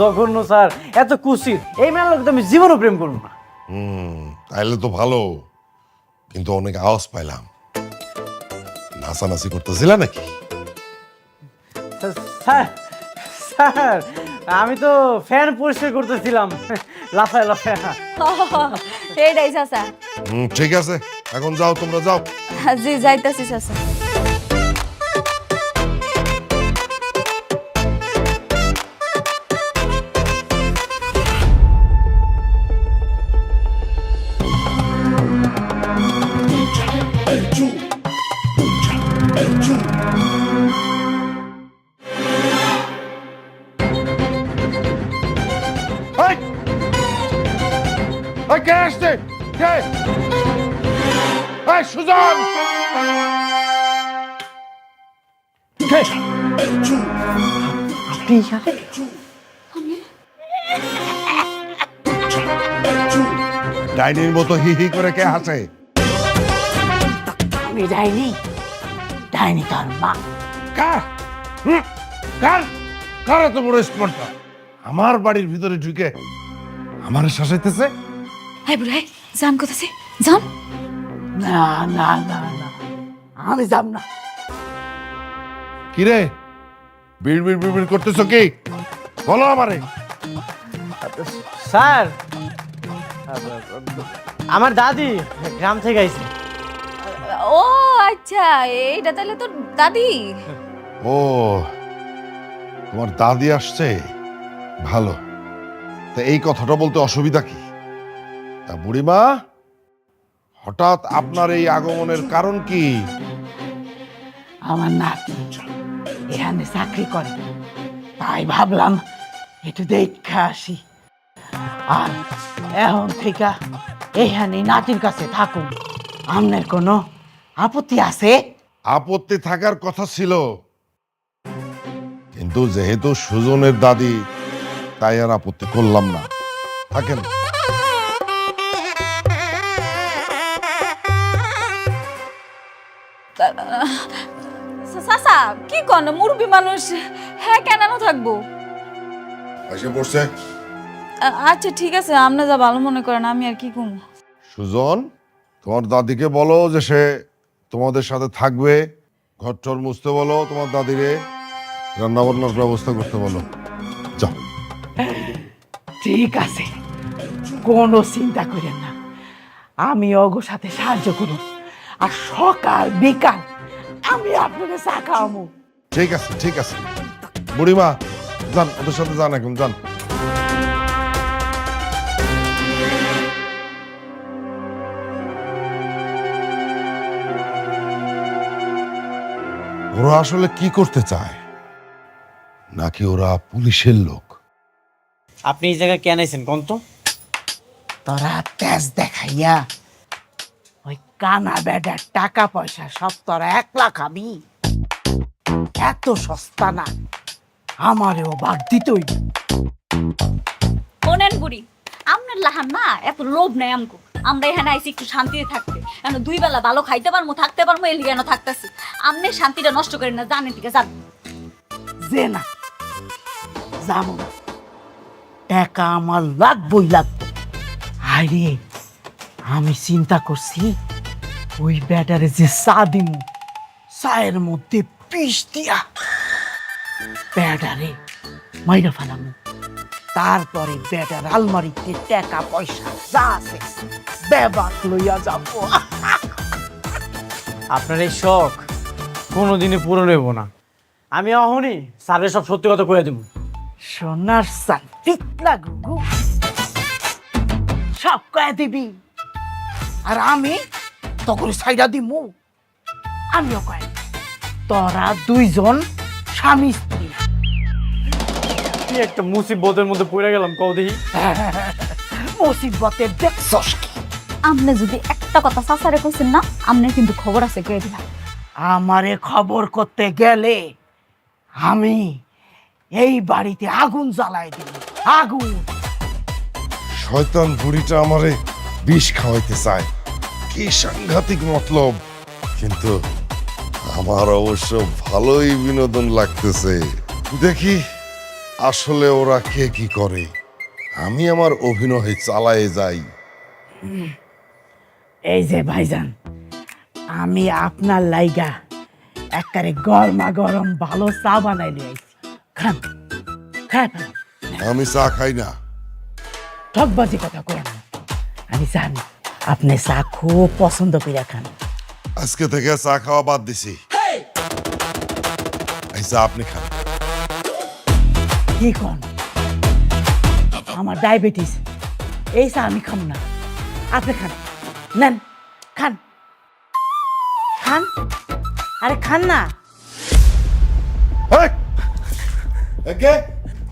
[SPEAKER 1] জঘন্য স্যার, এত কুৎসিত, এই মেয়ের লোকে তো আমি জীবনও প্রেম করবো না।
[SPEAKER 9] তাইলে তো ভালো, কিন্তু অনেক আওয়াজ পাইলাম। নাচানাচি করতেছিলা নাকি?
[SPEAKER 1] স্যার স্যার, আমি তো ফ্যান পরিষ্কার করতেছিলাম, লাফায় লাফায়।
[SPEAKER 5] এইটাই চাচা।
[SPEAKER 9] ঠিক আছে, এখন যাও, তোমরা যাও।
[SPEAKER 5] জি যাইতাছি চাচা।
[SPEAKER 9] কে আসছে? কে? সুজন! ডাইনির মতো হি হি করে কে হাসে?
[SPEAKER 8] আমি ডাইনি, ডাইনি তোর মা।
[SPEAKER 9] কার? কার? কার এত বড় স্পর্ধা? আমার বাড়ির ভিতরে ঢুকে আমার শাসাইতেছে?
[SPEAKER 5] হাই বুড়াই, যান কোথাছে? যান।
[SPEAKER 8] না না না না, আমি যাব না।
[SPEAKER 9] কিরে, বিড় বিড় বিড় বিড় করতেছ কি? বলো আমারে।
[SPEAKER 1] স্যার, আমার দাদি গ্রাম থেকে আইছে।
[SPEAKER 5] ও আচ্ছা, এইটা তাহলে তোর দাদি।
[SPEAKER 9] ও, তোমার দাদি আসছে? ভালো। তা এই কথাটা বলতে অসুবিধা কি? তা বুড়িমা, হঠাৎ আপনার এই আগমনের কারণ কি?
[SPEAKER 8] আমার নাতি এখানে চাকরি করে, তাই ভাবলাম একটু দেখা আসি। আর এখন থেকে এখানে নাতির কাছে থাকুন। আপনার কোনো আপত্তি আছে?
[SPEAKER 9] আপত্তি থাকার কথা ছিল, কিন্তু যেহেতু সুজনের দাদি, তাই আর আপত্তি করলাম না। থাকেন।
[SPEAKER 5] চাচা কি কন মুরব্বী মানুষ, হ্যাঁ কেন থাকবো?
[SPEAKER 9] এসে পড়ছে
[SPEAKER 5] আচ্ছা ঠিক আছে, আপনি যা ভালো মনে করেন, আমি আর কি কম।
[SPEAKER 9] সুজন, তোমার দাদিকে বলো যে সে তোমাদের সাথে থাকবে, ঘর টর মুছতে বলো, তোমার দাদিরে রান্না বান্নার ব্যবস্থা করতে বলো। যাও।
[SPEAKER 8] ঠিক আছে, কোনো চিন্তা করেন না, আমি অগো সাথে সাহায্য করুন, আর সকাল বিকাল আমি আপনাকে চা খাওয়াবো।
[SPEAKER 9] ঠিক আছে ঠিক আছে, বুড়িমা যান, ওদের সাথে যান, এখন যান। ওরা আসলে কি করতে চায়, নাকি ওরা পুলিশের লোক?
[SPEAKER 1] আপনি এই জায়গায় কেন আইছেন কোন তো?
[SPEAKER 8] তোরা তেজ দেখাইয়া ওই কানা বেডার টাকা পয়সা সব তোরা একলা খাবি? এত সস্তা না, আমারেও ভাগ দিতই।
[SPEAKER 5] শোনেন বুড়ি, আপনার লাহান না এত লোভ নেই আমকো। আমরা এখানে আইছি একটু শান্তিতে থাকতে, কেন দুই বেলা ভালো খাইতে পারবো থাকতে পারবো, এলি কেন থাকতেছি। আপনি শান্তিটা নষ্ট করেন না, জানেন ঠিক আছে?
[SPEAKER 8] যে না যাবো না, টাকা আমার লাগবই লাগবে। আরে আমি চিন্তা করছি ওই ব্যাটারে যে চা দিমু, চায়ের মধ্যে পিস দিয়া ব্যাটারে মাইরা ফেলামু, তারপরে ব্যাটার আলমারিতে টাকা পয়সা যা আছে বেবাক লইয়া যাবো।
[SPEAKER 1] আপনার এই শখ কোনোদিনই পূরণ হইব না। আমি অহনি স্যারের সব সত্যি কথা কয়ে দেবো।
[SPEAKER 8] সোনার সান টিকলা গুগু সব কয়ে দিবি, আর আমি তখন সাইডা দিমু। আমিও কয়ে তোরা দুইজন স্বামী স্ত্রী।
[SPEAKER 1] কি একটা মুসিবতের মধ্যে পড়ে গেলাম কও দেখি।
[SPEAKER 8] মুসিবতের দেখছস কি?
[SPEAKER 5] আপনি যদি একটা কথা চাচারে কইছেন না, আপনার কিন্তু খবর আছে কয়ে দিলাম।
[SPEAKER 8] আমারে খবর করতে গেলে আমি এই বাড়িতে আগুন জ্বালাই দিব, আগুন।
[SPEAKER 9] শয়তান বুড়িটা আমারে বিষ খাওয়াইতে চায়, কি সাংঘাতিক মতলব। কিন্তু আমার অবশ্য ভালোই বিনোদন লাগতেছে। দেখি আসলে ওরা কে কি করে, আমি আমার অভিনয় চালায়ে যাই।
[SPEAKER 8] এই যে ভাইজান, আমি আপনার লাইগা একবারে গরমা গরম ভালো চা বানাই লিয়েছি, খান খান।
[SPEAKER 9] আমি চা খাই না।
[SPEAKER 8] ঠকবাজি কথা কই না, আমি জানি আপনি চা খুব পছন্দ করে খান।
[SPEAKER 9] আজকে থেকে চা খাওয়া বাদ দিছি, এই চা আপনি খান।
[SPEAKER 8] কি কোন? আমার ডায়াবেটিস, এই চা আমি খাম না, আপনি খান। নেন খান খান, আরে খান না।
[SPEAKER 9] কে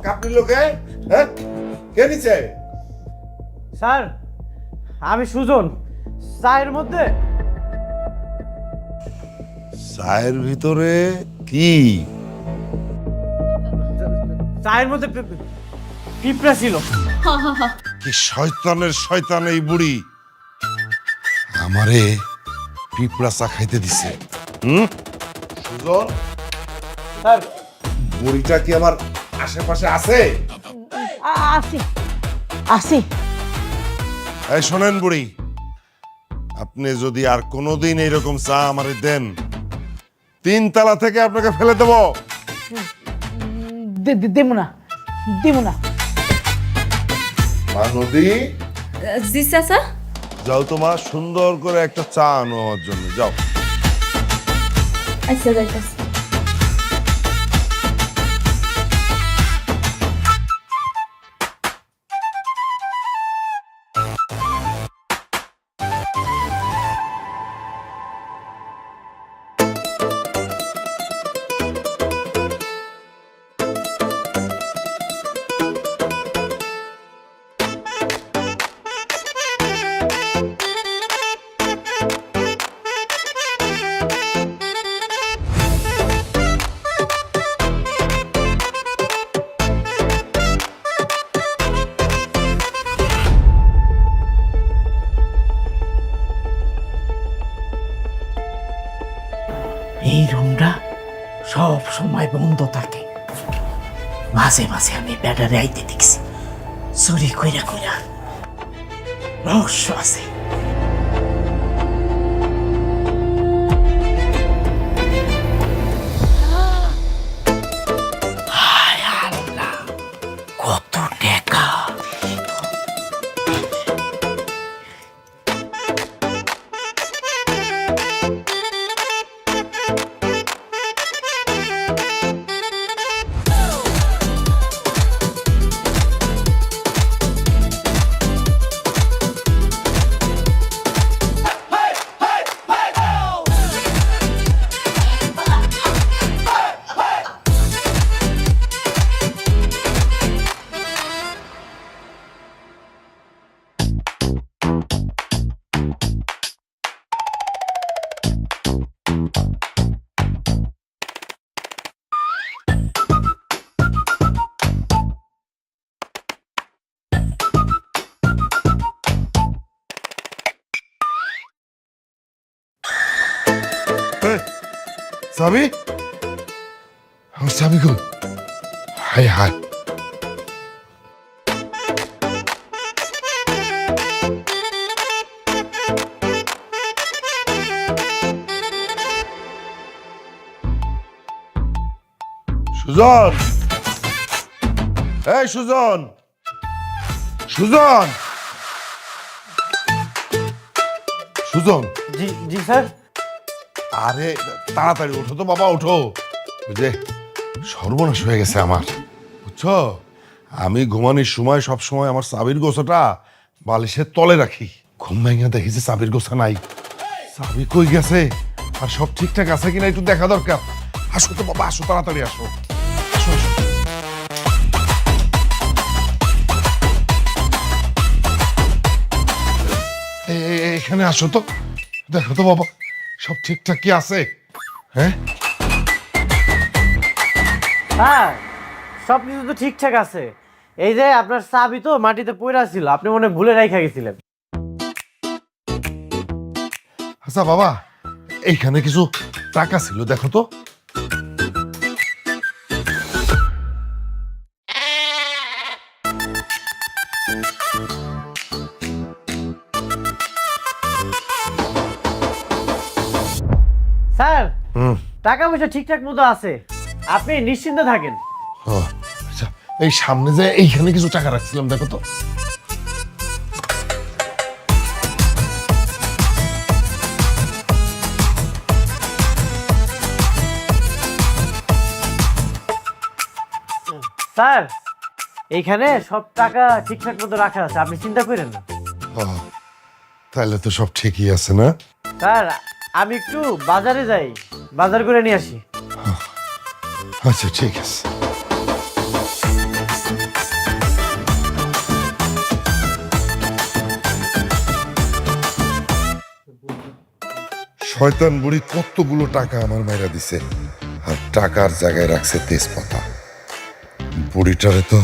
[SPEAKER 9] কাপড়ি লোকে? হ্যাঁ, কে নিচে?
[SPEAKER 1] স্যার আমি সুজন, চায়ের মধ্যে
[SPEAKER 9] চায়ের ভিতরে কি?
[SPEAKER 1] চায়ের মধ্যে পিঁপড়া ছিল।
[SPEAKER 9] কি শয়তানের শয়তান এই বুড়ি, আমারে পিঁপড়া চা খাইতে দিছে। সুজন,
[SPEAKER 1] স্যার
[SPEAKER 9] বুড়িটা কি আমার আশেপাশে আছে?
[SPEAKER 8] আসি আসি।
[SPEAKER 9] এই শোনেন বুড়ি, আপনি যদি আর কোনোদিন এইরকম চা আমারে দেন, 3 তলা থেকে আপনাকে ফেলে দেব।
[SPEAKER 8] দেব না, দেব না।
[SPEAKER 9] নদী,
[SPEAKER 5] জি চাচা।
[SPEAKER 9] যাও তোমার সুন্দর করে একটা চা আনো আমার জন্য, যাও।
[SPEAKER 5] আচ্ছা যাইতাছি।
[SPEAKER 8] বন্ধ থাকে। মাঝে মাঝে আমি ব্যাটারে আইতে দেখছি, চুরি কইরা কইরা। রহস্য আছে। হায় আল্লাহ, কত টাকা!
[SPEAKER 9] চাবি, আমার চাবি কই? হায় হায়, সুজন, এই সুজন, সুজন, সুজন,
[SPEAKER 1] জি জি স্যার।
[SPEAKER 9] আরে তাড়াতাড়ি ওঠো তো বাবা, ওঠো। ওই যে সর্বনাশ হয়ে গেছে আমার, বুঝছো? আমি ঘুমানোর সময় সব সময় আমার চাবির গোছাটা বালিশের তলে রাখি। ঘুম ভেঙে দেখি যে চাবির গোছা নাই। চাবি কই গেছে আর সব ঠিকঠাক আছে কিনা একটু দেখা দরকার। আসো তো বাবা, আসো, তাড়াতাড়ি আসো, আসো, আসো। এখানে আসো তো, দেখো তো বাবা সব ঠিকঠাক কি আছে। হ্যাঁ
[SPEAKER 1] স্যার, সব কিছু তো ঠিকঠাক আছে। এই যে আপনার চাবি তো মাটিতে পড়ে ছিল, আপনি মনে হয় ভুলে রাইখা গেছিলেন।
[SPEAKER 9] আচ্ছা বাবা, এইখানে কিছু টাকা ছিল, দেখো তো।
[SPEAKER 1] স্যার,
[SPEAKER 9] হুম,
[SPEAKER 1] টাকা পয়সা ঠিকঠাক মতো আছে, আপনি নিশ্চিন্ত থাকেন।
[SPEAKER 9] ও, আচ্ছা, এই সামনে যে এইখানে কিছু টাকা রাখছিলাম, দেখো তো।
[SPEAKER 1] স্যার, এইখানে সব টাকা ঠিকঠাক মতো রাখা আছে, আপনি চিন্তা করেন না।
[SPEAKER 9] ও, তাহলে তো সব ঠিকই আছে না?
[SPEAKER 1] স্যার, আমি একটু বাজারে যাই, বাজার করে নিয়ে আসি।
[SPEAKER 9] আচ্ছা ঠিক আছে। শয়তান বুড়ি কতগুলো টাকা আমার মাইরা দিছে, আর টাকার জায়গায় রাখছে তেজপাতা। বুড়িটারে তো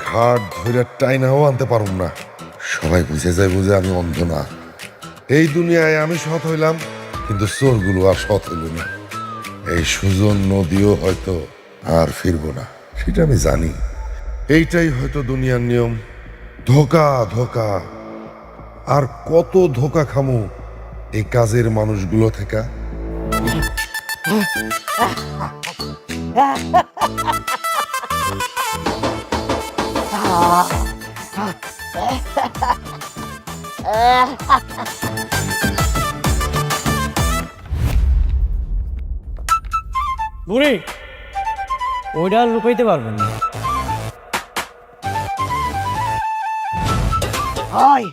[SPEAKER 9] ঘাট ধরে টাইনাও আনতে পারুম না। সবাই বুঝে যায় বুঝে আমি অন্ধ না। এই দুনিয়ায় আমি সৎ হইলাম, কিন্তু চোরগুলো আর সৎ হইল না। এই সুজন নদীও হয়তো আর ফিরবো না, সেটা আমি জানি। এইটাই হয়তো দুনিয়ার নিয়ম। ধোকা ধোকা, আর কত ধোকা খামু এই কাজের মানুষগুলো থেকে।
[SPEAKER 1] বুড়ি, ওইটা আর লুকাইতে পারবেন না।
[SPEAKER 8] হয়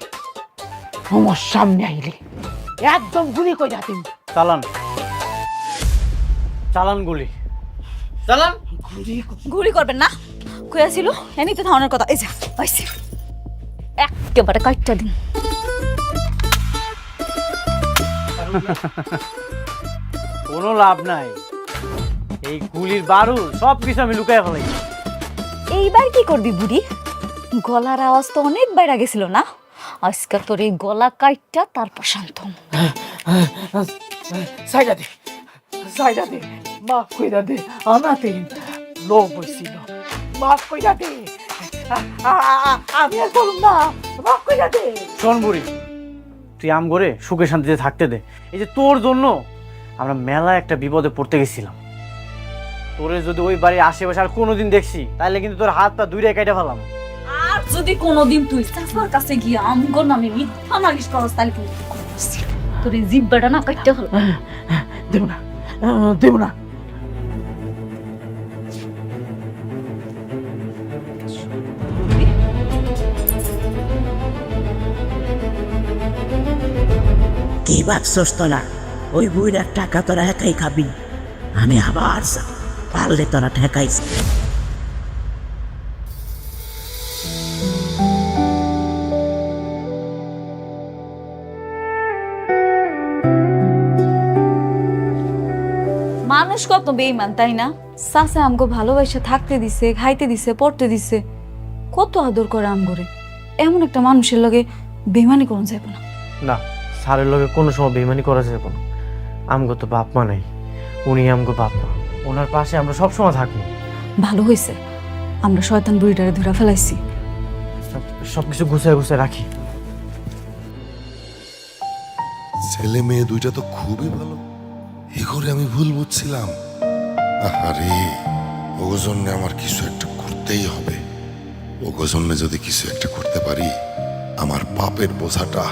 [SPEAKER 8] আমার সামনে আইলে একদম গুলি কই যাতেন।
[SPEAKER 1] চালান, চালান গুলি, চালান।
[SPEAKER 5] গুলি করবেন না, কইয়া ছিল এমনিতে থামানোর কথা। এই যে আইছি, একেবারে কাটটা দিন।
[SPEAKER 1] কোনো লাভ নাই, এই গুলির বারুদ সব কিছু আমি লুকাই ফেলাই।
[SPEAKER 5] এইবার কি করবি বুড়ি? গলার আওয়াজ তো অনেক বাইরে গেছিল না? আজকে তোর এই গলা কাটটা তারপর শান্ত হম।
[SPEAKER 8] সাইডা দে, সাইডা দে, মাফ কইরা দে অনাথিন লোভ হইছিল মাফ কইরা দে আমি আর বলুন না মাফ কইরা দে
[SPEAKER 1] শোন বুড়ি, তুই আম করে সুখে শান্তিতে থাকতে দে। এই যে তোর জন্য আমরা মেলা একটা বিপদে পড়তে গেছিলাম। তোরে যদি ওই বাড়ির আশেপাশে আর কোনোদিন দেখছি তাহলে কিন্তু তোর হাত পা দুইটাই কেটে ফেলাম।
[SPEAKER 5] আর যদি কোনোদিন তুই চাচার কাছে গিয়ে আমগো নামে মিথ্যা নালিশ করস তাহলে কিন্তু তোর এই জিব্বাটা না কাটতে হলো।
[SPEAKER 8] দেব না দেব না
[SPEAKER 12] কি ভাবছস তোরা ওই বুইরার টাকা তোরা একাই খাবি? আমি আবার পারলে তোরা ঠেকাইস।
[SPEAKER 5] মানুষ কত বেইমান তাই না? চাচা আমগো ভালোবাসা থাকতে দিছে, খাইতে দিছে, পড়তে দিছে, কত আদর করে আমগরে। এমন একটা মানুষের লগে বেইমানি করুন যাবে না।
[SPEAKER 10] না, স্যারের লগে কোনো সময় বেইমানি করা যাবে না। আমগো তো বাপ মা নাই, উনি আমগো বাপ মা, ওনার পাশে আমরা সবসময় থাকবো।
[SPEAKER 5] ভালো হয়েছে আমরা শয়তান বুড়িটারে ধরে ফেলাইছি।
[SPEAKER 10] সবকিছু গুছায় গুছায় রাখি।
[SPEAKER 9] ছেলে মেয়ে দুইটা তো খুবই ভালো, এ করে আমি ভুল বুঝছিলাম। আরে ওর জন্য আমার কিছু একটা করতেই হবে। ওর জন্য যদি কিছু একটা করতে পারি আমার পাপের বোঝাটা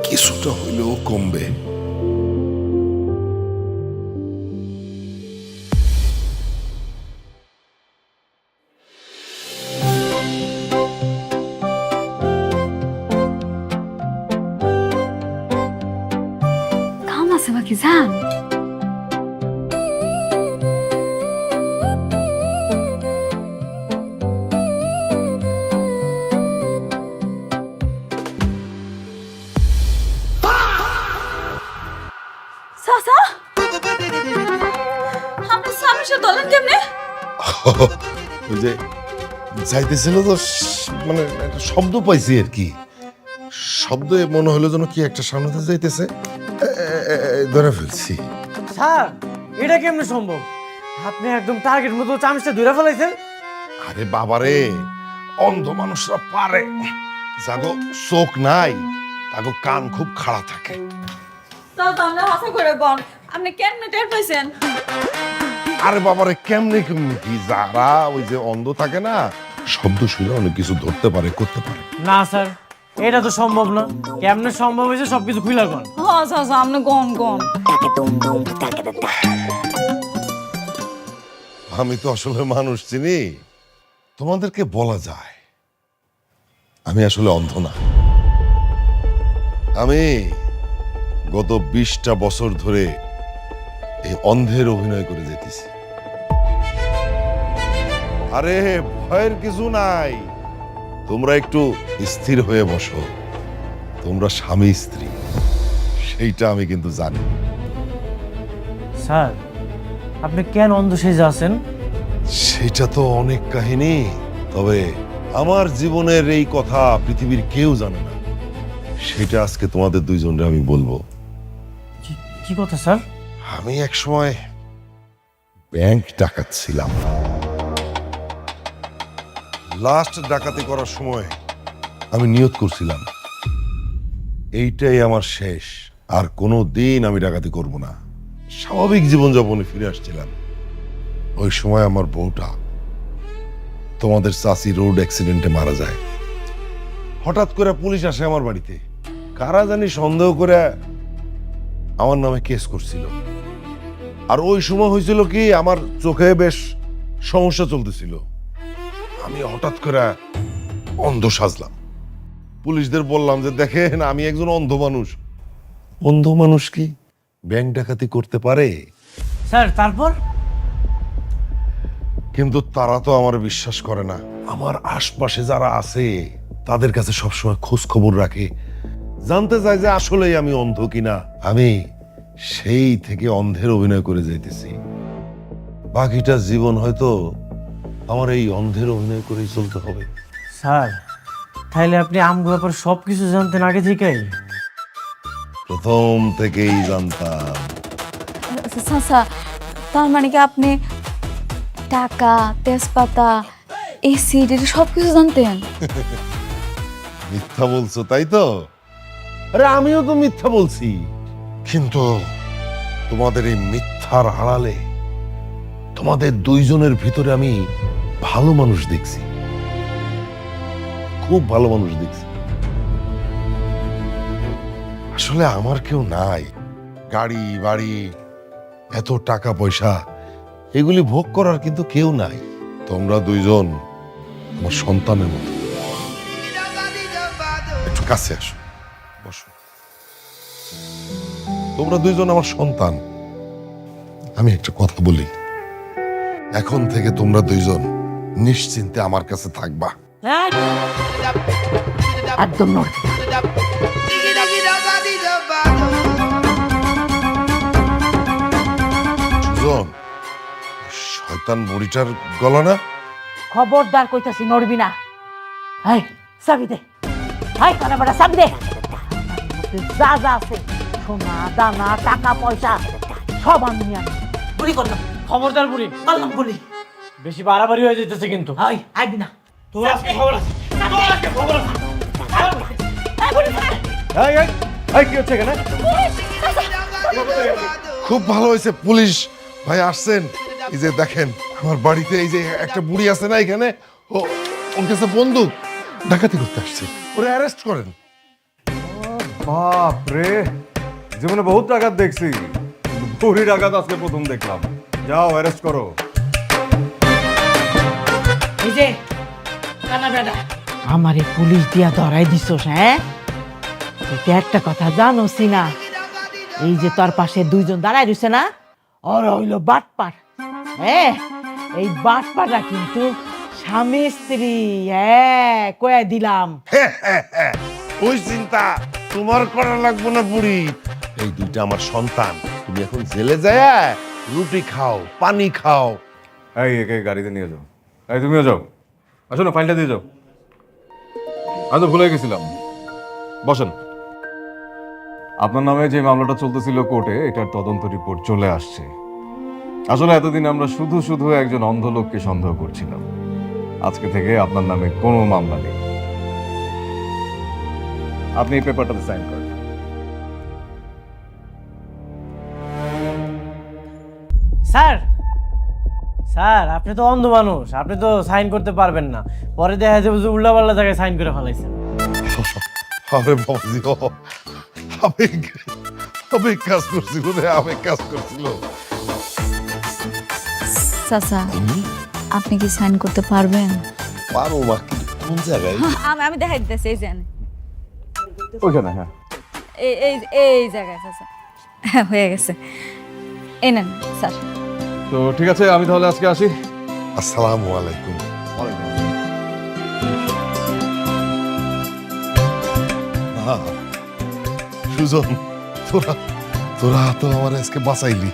[SPEAKER 9] কিছুটা হইলেও কমবে।
[SPEAKER 5] কাম আছে বাকি যান। চাচা আপনি স্বামীর সাথে দলেন কেমনে?
[SPEAKER 9] ওই যে যাইতেছিল তো মানে একটা শব্দ পাইছি আর কি, শব্দে মনে হলো যেন কি একটা সামনে যাইতেছে, ধরে ফেলছি।
[SPEAKER 1] স্যার এটা কেমনে সম্ভব? আপনি একদম টার্গেট মতো চামচটা ধরে ফেলাইছেন।
[SPEAKER 9] আরে বাবারে, অন্ধ মানুষরা পারে, যাগো চোখ নাই তাগো কান খুব খাড়া থাকে।
[SPEAKER 5] তাও তো আমরা হাসা করে বল আপনি কেমনে টের পাইছেন?
[SPEAKER 9] আরে বাবারে কেমনে কেমনে কি, যারা ওই যে অন্ধ থাকে না শব্দ শুনে অনেক কিছু ধরতে পারে, করতে পারে।
[SPEAKER 1] না স্যার, এটা তো সম্ভব না। কেমনে সম্ভব হয়েছে সবকিছু খুইলা কোন।
[SPEAKER 5] হ্যাঁ চাচা আপনি গন গন।
[SPEAKER 9] আমি তো আসলে মানুষ চিনি, তোমাদেরকে বলা যায় আমি আসলে অন্ধ না। আমি গত 20টা বছর ধরে এই অন্ধের অভিনয় করে যেতেছি। আরে ভয়ের কিছু নাই, তোমরা একটু স্থির হয়ে বসো। তোমরা স্বামী স্ত্রী, সেইটা আমি কিন্তু জানি।
[SPEAKER 10] স্যার আপনি কেন অন্ধ সেজে আছেন?
[SPEAKER 9] সেটা তো অনেক কাহিনী, তবে আমার জীবনের এই কথা পৃথিবীর কেউ জানে না। সেটা আজকে তোমাদের দুইজনের আমি বলবো।
[SPEAKER 10] কি কথা স্যার?
[SPEAKER 9] আমি এক সময় ব্যাংক ডাকাচ্ছিলাম। লাস্ট ডাকাতি করার সময় আমি নিয়ত করছিলাম এইটাই আমার শেষ, আর কোনো দিন আমি ডাকাতি করব না। স্বাভাবিক জীবনযাপনে ফিরে আসছিলাম। ওই সময় আমার বউটা তোমাদের চাচি রোড অ্যাক্সিডেন্টে মারা যায়। হঠাৎ করে পুলিশ আসে আমার বাড়িতে, কারা জানি সন্দেহ করে আমার নামে কেস করছিল। আর ওই সময় হয়েছিল কি, আমার চোখে বেশ সমস্যা চলতেছিল। আমি হঠাৎ করে অন্ধ সাজলাম। পুলিশদের বললাম যে দেখেন আমি একজন অন্ধ মানুষ। অন্ধ মানুষ কি ব্যাংক ডাকাতি করতে পারে?
[SPEAKER 1] স্যার তারপর?
[SPEAKER 9] কিন্তু তারা তো আমার বিশ্বাস করে না। আমার আশপাশে যারা আছে তাদের কাছে সবসময় খোঁজ খবর রাখে, জানতে চায় যে আসলেই আমি অন্ধ কিনা। আমি সেই থেকে অন্ধের অভিনয় করে যাইতেছি। বাকিটা জীবন হয়তো আমার এই অন্ধের অভিনয় করেই চলতে হবে।
[SPEAKER 10] স্যার তাইলে আপনি আমগো ব্যাপার সবকিছু জানতেন আগে থেকেই?
[SPEAKER 9] প্রথম থেকেই জানতাম।
[SPEAKER 5] চাচা তার মানে কি আপনি টাকা, তেজপাতা, এসিড এটা সব কিছু জানতেন?
[SPEAKER 9] মিথ্যা বলছো তাই তো? আরে আমিও তো মিথ্যা বলছি, কিন্তু তোমাদের এই মিথ্যার আড়ালে তোমাদের দুইজনের ভিতরে আমি ভালো মানুষ দেখছি, খুব ভালো মানুষ দেখছি। আসলে আমার কেউ নাই, গাড়ি বাড়ি এত টাকা পয়সা এগুলি ভোগ করার কিন্তু কেউ নাই। তোমরা দুইজন আমার সন্তানের মতো। একটু কাছে আসো, বসো। তোমরা দুইজন আমার সন্তান। আমি একটা কথা বলি, এখন থেকে তোমরা দুইজন নিশ্চিন্তে আমার কাছে থাকবা।
[SPEAKER 8] একদম নয়।
[SPEAKER 9] সুজন, শয়তান বুড়িটার গলা না?
[SPEAKER 8] খবরদার কইতাছি নড়বি না। হাই চাবি দে, হাই কানা বেটা চাবি দে। যা যা আছে সোনা দানা টাকা পয়সা সব আমি নিয়ে আনি। গুলি করলাম,
[SPEAKER 1] খবরদার বুড়ি,
[SPEAKER 8] করলাম গুলি।
[SPEAKER 1] বেশি বাড়াবাড়ি হয়ে যেতেছে কিন্তু।
[SPEAKER 8] হাই আইবি না।
[SPEAKER 1] তোর আজকে খবর আছে।
[SPEAKER 11] কি হচ্ছে এখানে?
[SPEAKER 9] খুব ভালো হয়েছে পুলিশ ভাই আসছেন। এই যে দেখেন আমার বাড়িতে এই যে একটা বুড়ি আছে না এখানে, ও ওর কাছে বন্দুক ডাকাতি করতে আসছে, ওরে অ্যারেস্ট করেন।
[SPEAKER 11] বাপ রে, জীবনে বহুত ডাকাত দেখছি, বুড়ি ডাকাত আজকে প্রথম দেখলাম। যাও অ্যারেস্ট করো।
[SPEAKER 8] এই যে কানা বেটা আমারে পুলিশ দিয়া ধরাই দিছস, হ্যাঁ? তুই একটা কথা জানোস না, এই যে তোর পাশে দুইজন দাঁড়াই রইছে না, ওরা হইল বাটপার। হ্যাঁ, এই বাটপাটা কিন্তু স্বামী স্ত্রী। হ্যাঁ কয়ে দিলাম।
[SPEAKER 9] ওই চিন্তা তোমার করা লাগবে না বুড়ি, এই দুইটা আমার সন্তান। তুমি এখন জেলে যায় রুটি খাও, পানি খাও।
[SPEAKER 11] এই একে গাড়িতে নিয়ে যাও। এই তুমিও যাও, আসো না, ফাইলটা দিয়ে যাও। আমি তো ভুলে গেছিলাম। বসেন। আপনার নামে যে মামলাটা চলতেছিল কোর্টে, এটার তদন্ত রিপোর্ট চলে আসছে। আসলে এতদিন আমরা শুধু শুধু একজন অন্ধ লোককে সন্দেহ করছিলাম। আজকে থেকে আপনার নামে কোনো মামলা নেই। আপনি এই পেপারটাতে সাইন করেন।
[SPEAKER 1] স্যার, স্যার আপনি তো অন্ধ মানুষ, আপনি তো সাইন করতে পারবেন না। পরে দেখা যাবে যে উল্লাপাল্লা জায়গায় সাইন করে ফেলাইছেন।
[SPEAKER 9] আরে বাবজি, আবেগ কাজ করছিল রে, আবেগ কাজ করছিল।
[SPEAKER 5] চাচা, আপনি কি সাইন করতে পারবেন?
[SPEAKER 9] পারো মা, কিন্তু কোন জায়গায়?
[SPEAKER 5] আমি দেখাই দিতেছি, এই যে
[SPEAKER 11] ওইখানে। হ্যাঁ,
[SPEAKER 5] এই এই জায়গায় চাচা। হ্যাঁ, হয়ে গেছে। এই নেন স্যার।
[SPEAKER 11] তো ঠিক আছে, আমি তাহলে আজকে আসি।
[SPEAKER 9] আসসালামু আলাইকুম। সুজন, তোরা তো আমার আজকে বাঁচাইলি।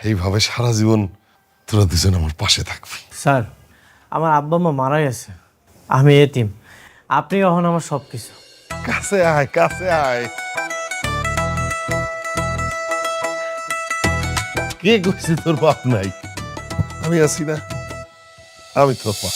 [SPEAKER 9] এইভাবে সারা জীবন তোরা দুজন আমার পাশে থাকবি।
[SPEAKER 1] স্যার, আমার আব্বা মা মারা গেছে, আমি এতিম, আপনি এখন আমার সব কিছু।
[SPEAKER 9] কাছে আয়, কাছে আয়। কে কইছে তোর বাপ নাই? আমি আছি না, আমি তোর বাপ।